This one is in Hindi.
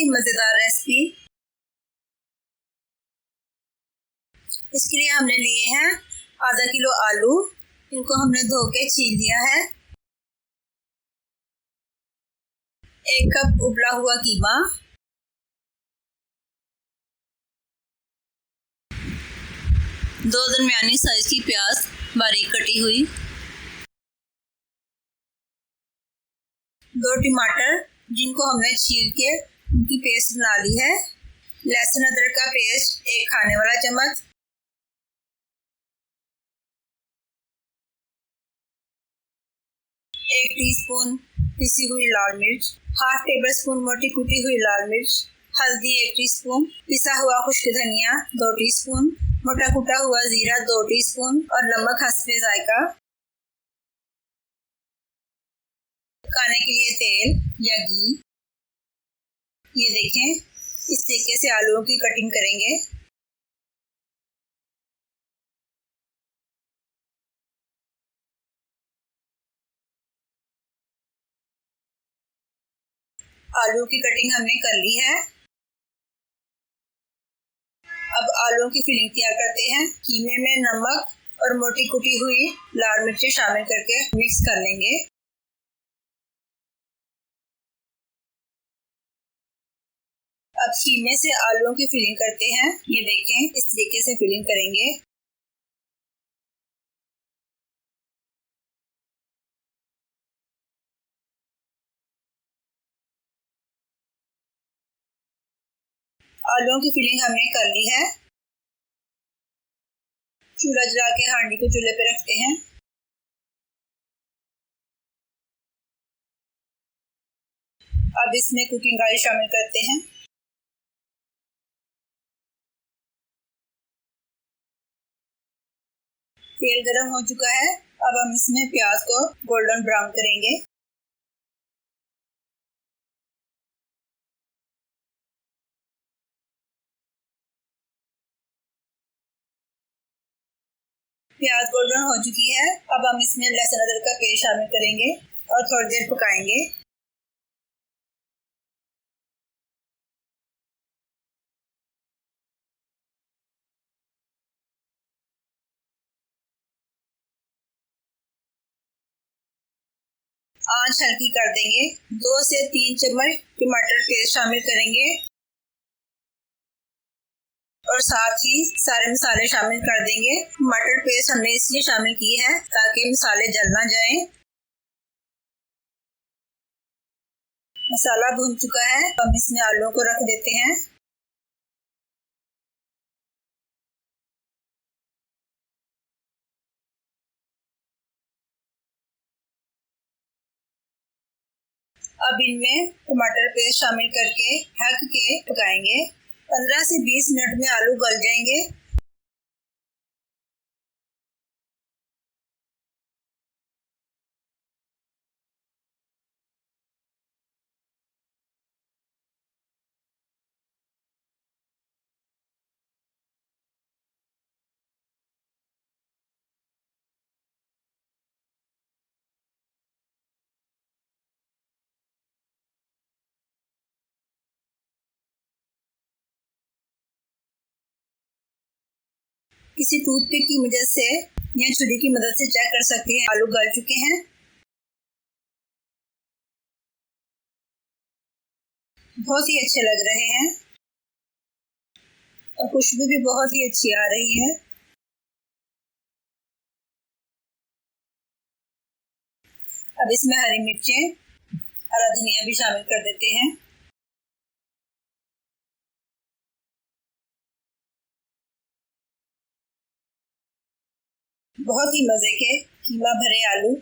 ही मज़ेदार रेसिपी। इसके लिए हमने लिए हैं आधा किलो आलू। इनको हमने धो के छील लिया है। 1 कप उबला हुआ कीमा, 2 दरमियानी साइज की प्याज बारीक कटी हुई, 2 टमाटर जिनको हमने छील के उनकी पेस्ट बना ली है, लहसुन अदरक का पेस्ट 1 खाने वाला चम्मच, 1 टीस्पून पिसी हुई लाल मिर्च, 1/2 टेबलस्पून मोटी कुटी हुई लाल मिर्च, हल्दी 1 टीस्पून, पिसा हुआ खुश्क धनिया 2 टीस्पून, मोटा कुटा हुआ जीरा 2 टीस्पून और नमक हस्बे जायका। पकाने के लिए तेल या घी। ये देखें, इस तरीके से आलूओं की कटिंग करेंगे। आलू की कटिंग हमने कर ली है। अब आलूओं की फिलिंग तैयार करते हैं। कीमे में नमक और मोटी कुटी हुई लाल मिर्चें शामिल करके मिक्स कर लेंगे। अब कीमे से आलूओं की फिलिंग करते हैं। ये देखें, इस तरीके से फिलिंग करेंगे। आलूओं की फिलिंग हमने कर ली है। चूल्हा जला के हांडी को चूल्हे पे रखते हैं। अब इसमें कुकिंग ऑयल शामिल करते हैं। तेल गरम हो चुका है। अब हम इसमें प्याज को गोल्डन ब्राउन करेंगे। प्याज गोल्डन हो चुकी है। अब हम इसमें लहसुन अदरक का पेस्ट शामिल करेंगे और थोड़ी देर पकाएंगे। आंच हल्की कर देंगे। 2 से 3 चम्मच टमाटर पेस्ट शामिल करेंगे और साथ ही सारे मसाले शामिल कर देंगे। टमाटर पेस्ट हमने इसलिए शामिल की है ताकि मसाले जल ना जाएं। मसाला भुन चुका है। हम इसमें आलूओं को रख देते हैं। अब इनमें टमाटर पेस्ट शामिल करके ढक के पकाएंगे। 15 से 20 मिनट में आलू गल जाएंगे। किसी टूथपिक की मदद से या छुरी की मदद से चेक कर सकते हैं आलू गल चुके हैं। बहुत ही अच्छे लग रहे हैं और खुशबू भी बहुत ही अच्छी आ रही है। अब इसमें हरी मिर्चें, हरा धनिया भी शामिल कर देते हैं। बहुत ही मजे के कीमा भरे आलू